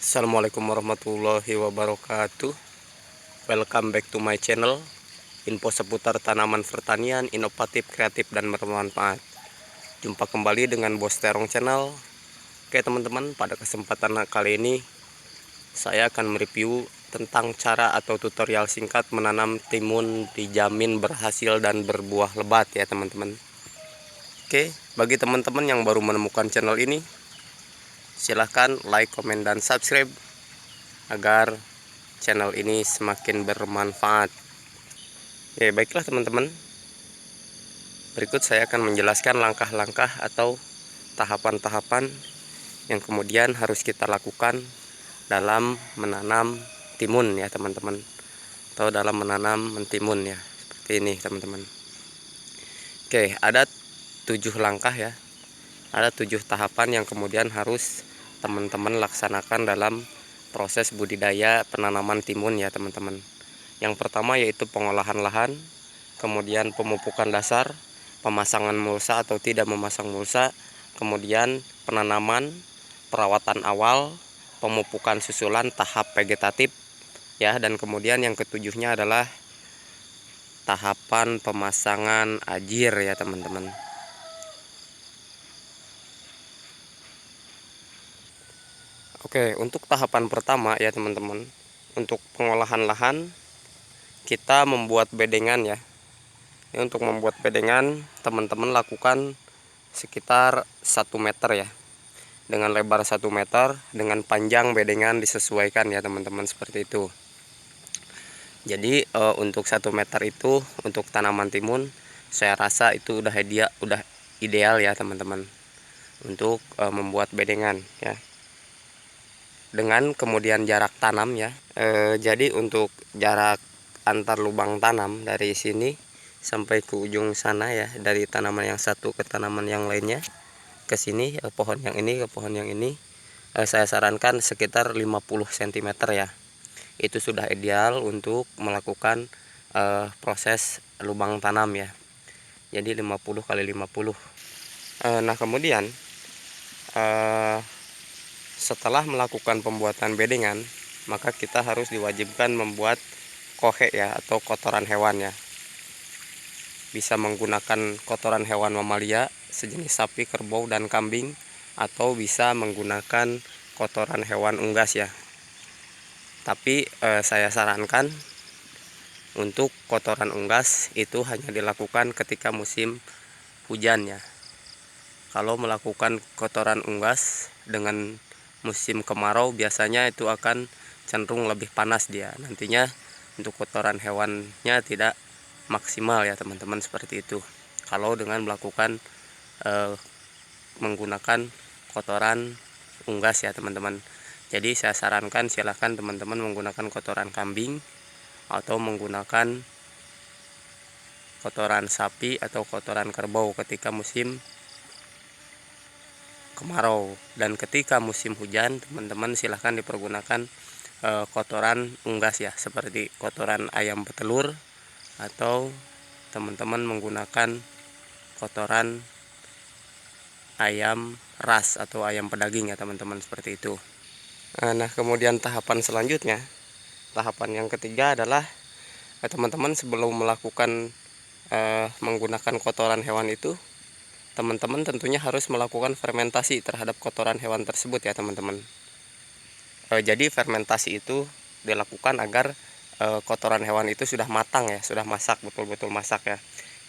Assalamualaikum warahmatullahi wabarakatuh. Welcome back to my channel. Info seputar tanaman pertanian inovatif, kreatif, dan bermanfaat. Jumpa kembali dengan Bos Terong Channel. Oke teman-teman, pada kesempatan kali ini saya akan mereview tentang cara atau tutorial singkat menanam timun dijamin berhasil dan berbuah lebat ya teman-teman. Oke, bagi teman-teman yang baru menemukan channel ini, silahkan like, komen, dan subscribe agar channel ini semakin bermanfaat. Oke, baiklah teman-teman, berikut saya akan menjelaskan langkah-langkah atau tahapan-tahapan yang kemudian harus kita lakukan dalam menanam timun ya teman-teman, atau dalam menanam mentimun ya, seperti ini teman-teman. Oke, ada 7 langkah ya, ada 7 tahapan yang kemudian harus teman-teman laksanakan dalam proses budidaya penanaman timun ya teman-teman. Yang pertama yaitu pengolahan lahan, kemudian pemupukan dasar, pemasangan mulsa atau tidak memasang mulsa, kemudian penanaman, perawatan awal, pemupukan susulan tahap vegetatif ya, dan kemudian yang ketujuhnya adalah tahapan pemasangan ajir ya teman-teman. Oke, untuk tahapan pertama ya teman-teman, untuk pengolahan lahan kita membuat bedengan ya. Untuk membuat bedengan teman-teman lakukan sekitar 1 meter ya, dengan lebar 1 meter, dengan panjang bedengan disesuaikan ya teman-teman, seperti itu. Jadi untuk 1 meter itu untuk tanaman timun saya rasa itu udah ideal ya teman-teman, untuk membuat bedengan ya. Dengan kemudian jarak tanam ya, jadi untuk jarak antar lubang tanam dari sini sampai ke ujung sana ya, dari tanaman yang satu ke tanaman yang lainnya, ke sini pohon yang ini ke pohon yang ini, saya sarankan sekitar 50 cm ya. Itu sudah ideal untuk melakukan proses lubang tanam ya. Jadi 50 kali 50. Nah kemudian setelah melakukan pembuatan bedengan, maka kita harus diwajibkan membuat kohe ya, atau kotoran hewan ya. Bisa menggunakan kotoran hewan mamalia sejenis sapi, kerbau, dan kambing, atau bisa menggunakan kotoran hewan unggas ya. Tapi saya sarankan untuk kotoran unggas itu hanya dilakukan ketika musim hujan ya. Kalau melakukan kotoran unggas dengan musim kemarau, biasanya itu akan cenderung lebih panas dia. Nantinya untuk kotoran hewannya tidak maksimal ya teman-teman, seperti itu. Kalau dengan melakukan menggunakan kotoran unggas ya teman-teman. Jadi saya sarankan silahkan teman-teman menggunakan kotoran kambing, atau menggunakan kotoran sapi atau kotoran kerbau ketika musim kemarau. Dan ketika musim hujan teman-teman silahkan dipergunakan kotoran unggas ya, seperti kotoran ayam petelur, atau teman-teman menggunakan kotoran ayam ras atau ayam pedaging ya teman-teman, seperti itu. Nah kemudian tahapan selanjutnya, tahapan yang ketiga adalah teman-teman sebelum melakukan menggunakan kotoran hewan itu, teman-teman tentunya harus melakukan fermentasi terhadap kotoran hewan tersebut ya teman-teman. Jadi fermentasi itu dilakukan agar kotoran hewan itu sudah matang ya, sudah masak, betul-betul masak ya.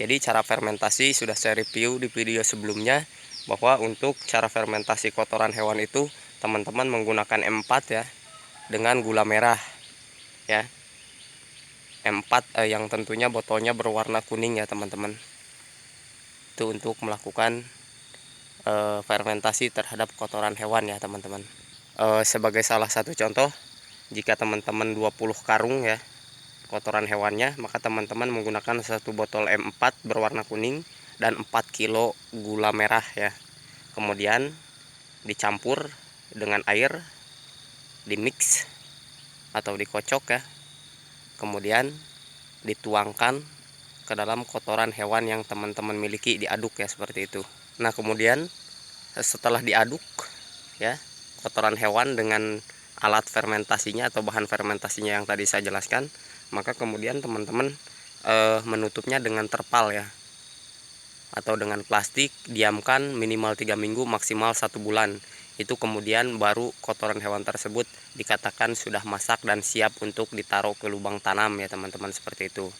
Jadi cara fermentasi sudah saya review di video sebelumnya, bahwa untuk cara fermentasi kotoran hewan itu teman-teman menggunakan M4 ya, dengan gula merah ya. M4 yang tentunya botolnya berwarna kuning ya teman-teman. Itu untuk melakukan fermentasi terhadap kotoran hewan ya teman-teman. Sebagai salah satu contoh, jika teman-teman 20 karung ya kotoran hewannya, maka teman-teman menggunakan 1 botol M4 berwarna kuning dan 4 kilo gula merah ya. Kemudian dicampur dengan air, dimix atau dikocok ya. Kemudian dituangkan ke dalam kotoran hewan yang teman-teman miliki, diaduk ya, seperti itu. Nah kemudian setelah diaduk ya, kotoran hewan dengan alat fermentasinya atau bahan fermentasinya yang tadi saya jelaskan, maka kemudian teman-teman menutupnya dengan terpal ya, atau dengan plastik, diamkan minimal 3 minggu maksimal 1 bulan. Itu kemudian baru kotoran hewan tersebut dikatakan sudah masak dan siap untuk ditaruh ke lubang tanam ya teman-teman, seperti itu.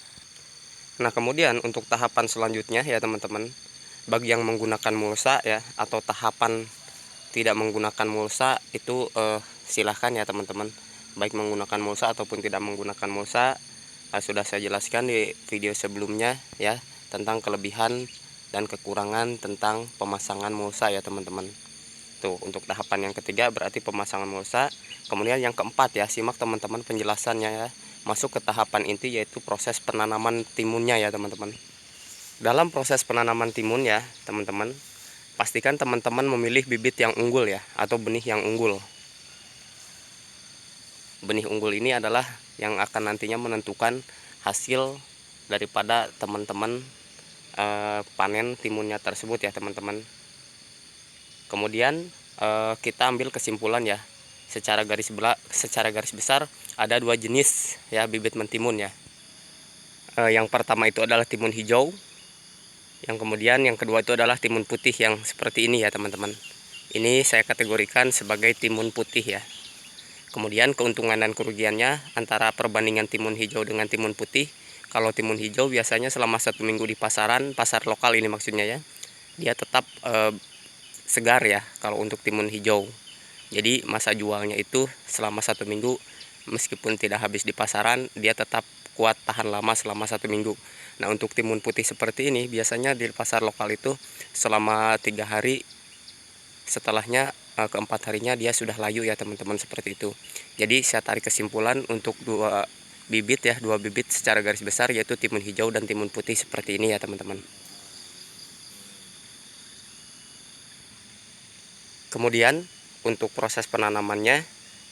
Nah kemudian untuk tahapan selanjutnya ya teman-teman, bagi yang menggunakan mulsa ya, atau tahapan tidak menggunakan mulsa itu silahkan ya teman-teman, baik menggunakan mulsa ataupun tidak menggunakan mulsa. Sudah saya jelaskan di video sebelumnya ya, tentang kelebihan dan kekurangan tentang pemasangan mulsa ya teman-teman. Tuh, untuk tahapan yang ketiga berarti pemasangan mulsa. Kemudian yang keempat ya, simak teman-teman penjelasannya ya. Masuk ke tahapan inti, yaitu proses penanaman timunnya ya teman-teman. Dalam proses penanaman timun ya teman-teman, pastikan teman-teman memilih bibit yang unggul ya, atau benih yang unggul. Benih unggul ini adalah yang akan nantinya menentukan hasil daripada teman-teman panen timunnya tersebut ya teman-teman. Kemudian kita ambil kesimpulan ya, secara garis besar ada 2 jenis ya bibit mentimun ya. Yang pertama itu adalah timun hijau, yang kemudian yang kedua itu adalah timun putih yang seperti ini ya teman-teman. Ini saya kategorikan sebagai timun putih ya. Kemudian keuntungan dan kerugiannya antara perbandingan timun hijau dengan timun putih. Kalau timun hijau biasanya selama 1 minggu di pasaran, pasar lokal ini maksudnya ya, dia tetap segar ya kalau untuk timun hijau. Jadi masa jualnya itu selama 1 minggu, meskipun tidak habis di pasaran, dia tetap kuat tahan lama selama 1 minggu. Nah untuk timun putih seperti ini biasanya di pasar lokal itu selama 3 hari, setelahnya keempat harinya dia sudah layu ya teman-teman, seperti itu. Jadi saya tarik kesimpulan untuk 2 bibit ya, 2 bibit secara garis besar, yaitu timun hijau dan timun putih seperti ini ya teman-teman. Kemudian untuk proses penanamannya,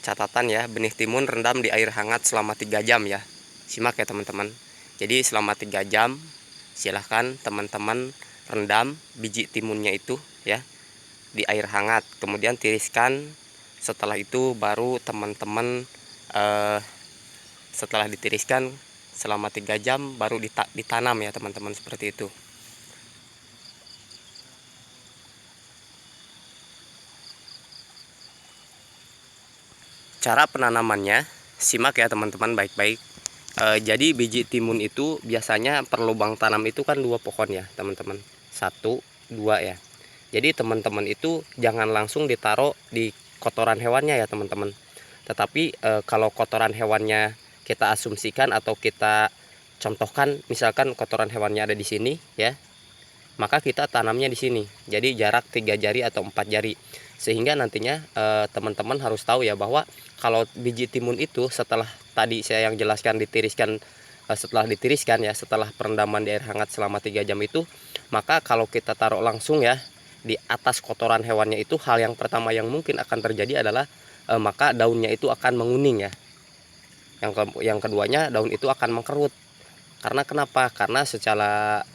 catatan ya, benih timun rendam di air hangat selama 3 jam ya. Simak ya teman-teman. Jadi selama 3 jam silahkan teman-teman rendam biji timunnya itu ya di air hangat, kemudian tiriskan. Setelah itu baru teman-teman setelah ditiriskan selama 3 jam baru ditanam ya teman-teman, seperti itu. Cara penanamannya, simak ya teman-teman baik-baik. Jadi biji timun itu biasanya per lubang tanam itu kan 2 pohon ya teman-teman, 1, 2 ya. Jadi teman-teman itu jangan langsung ditaruh di kotoran hewannya ya teman-teman. Tetapi kalau kotoran hewannya kita asumsikan atau kita contohkan, misalkan kotoran hewannya ada di sini ya, maka kita tanamnya di sini. Jadi jarak 3 jari atau 4 jari. Sehingga nantinya teman-teman harus tahu ya, bahwa kalau biji timun itu setelah tadi saya yang jelaskan ditiriskan, setelah ditiriskan ya, setelah perendaman di air hangat selama 3 jam itu, maka kalau kita taruh langsung ya di atas kotoran hewannya itu, hal yang pertama yang mungkin akan terjadi adalah maka daunnya itu akan menguning ya. Yang keduanya, daun itu akan mengkerut. Karena kenapa? Karena secara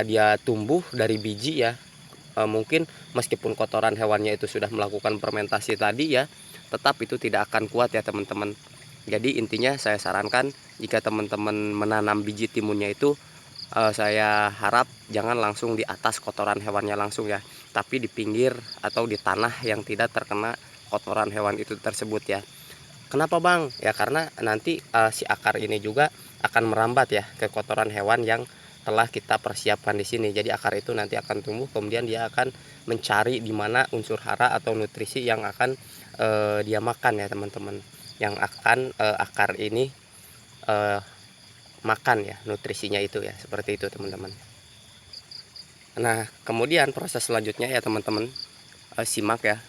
dia tumbuh dari biji ya, mungkin meskipun kotoran hewannya itu sudah melakukan fermentasi tadi ya, tetap itu tidak akan kuat ya teman-teman. Jadi intinya saya sarankan, jika teman-teman menanam biji timunnya itu, saya harap jangan langsung di atas kotoran hewannya langsung ya, tapi di pinggir atau di tanah yang tidak terkena kotoran hewan itu tersebut ya. Kenapa bang? Ya karena nanti si akar ini juga akan merambat ya ke kotoran hewan yang telah kita persiapkan di sini. Jadi akar itu nanti akan tumbuh, kemudian dia akan mencari di mana unsur hara atau nutrisi yang akan dia makan ya teman-teman. Yang akan akar ini makan ya, nutrisinya itu ya, seperti itu teman-teman. Nah kemudian proses selanjutnya ya teman-teman, simak ya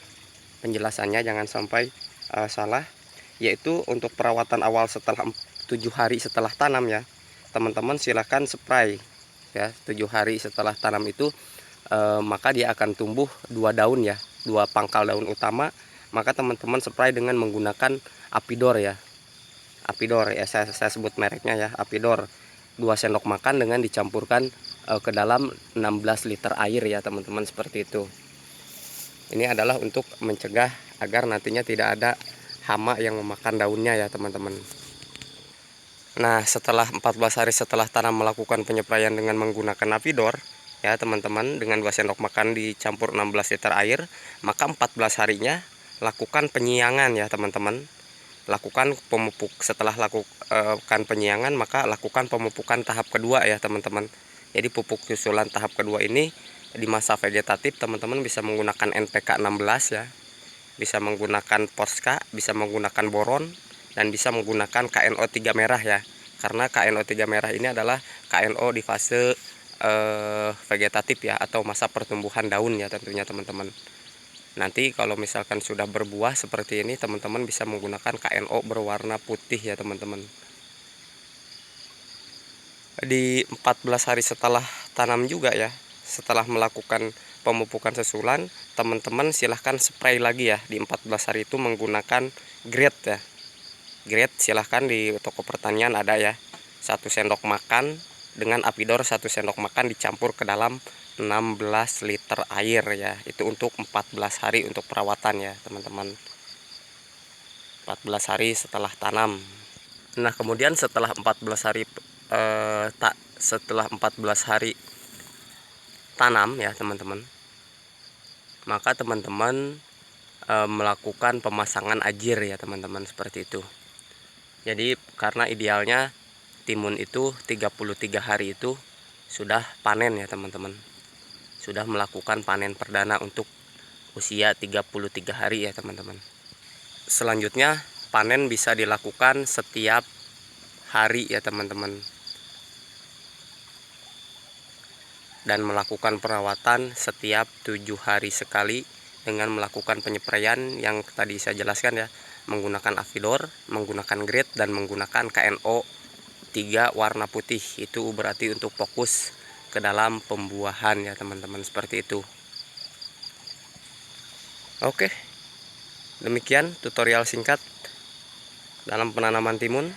penjelasannya, jangan sampai salah. Yaitu untuk perawatan awal setelah 7 hari setelah tanam ya teman-teman, silahkan spray ya. 7 hari setelah tanam itu maka dia akan tumbuh 2 daun ya, 2 pangkal daun utama. Maka teman-teman spray dengan menggunakan Apidor ya. Apidor ya, saya sebut mereknya ya, Apidor. 2 sendok makan dengan dicampurkan ke dalam 16 liter air ya teman-teman, seperti itu. Ini adalah untuk mencegah agar nantinya tidak ada hama yang memakan daunnya ya teman-teman. Nah, setelah 14 hari setelah tanam melakukan penyepraian dengan menggunakan Avidor ya teman-teman, dengan 2 sendok makan dicampur 16 liter air, maka 14 harinya lakukan penyiangan ya teman-teman. Lakukan pemupuk. Setelah lakukan penyiangan, maka lakukan pemupukan tahap kedua ya teman-teman. Jadi pupuk susulan tahap kedua ini di masa vegetatif teman-teman bisa menggunakan NPK 16 ya, bisa menggunakan Poska, bisa menggunakan boron, dan bisa menggunakan KNO 3 merah ya. Karena KNO 3 merah ini adalah KNO di fase vegetatif ya, atau masa pertumbuhan daun ya tentunya teman-teman. Nanti kalau misalkan sudah berbuah seperti ini, teman-teman bisa menggunakan KNO berwarna putih ya teman-teman. Di 14 hari setelah tanam juga ya, setelah melakukan pemupukan susulan, teman-teman silahkan spray lagi ya di 14 hari itu menggunakan grade ya. Grade silahkan di toko pertanian ada ya, 1 sendok makan dengan Avidor 1 sendok makan dicampur ke dalam 16 liter air ya. Itu untuk 14 hari untuk perawatan ya teman-teman. 14 hari setelah tanam. Nah, kemudian setelah 14 hari setelah 14 hari tanam ya teman-teman, maka teman-teman melakukan pemasangan ajir ya teman-teman, seperti itu. Jadi karena idealnya timun itu 33 hari itu sudah panen ya teman-teman. Sudah melakukan panen perdana untuk usia 33 hari ya teman-teman. Selanjutnya panen bisa dilakukan setiap hari ya teman-teman, dan melakukan perawatan setiap 7 hari sekali dengan melakukan penyepraian yang tadi saya jelaskan ya, menggunakan Avidor, menggunakan grade, dan menggunakan KNO 3 warna putih. Itu berarti untuk fokus ke dalam pembuahan ya teman-teman, seperti itu. Oke, demikian tutorial singkat dalam penanaman timun.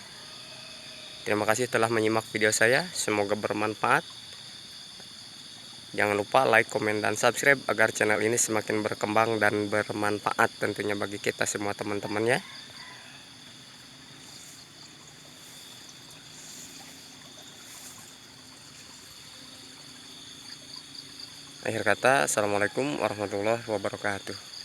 Terima kasih telah menyimak video saya, semoga bermanfaat. Jangan lupa like, komen, dan subscribe agar channel ini semakin berkembang dan bermanfaat tentunya bagi kita semua teman-teman ya. Akhir kata, assalamualaikum warahmatullahi wabarakatuh.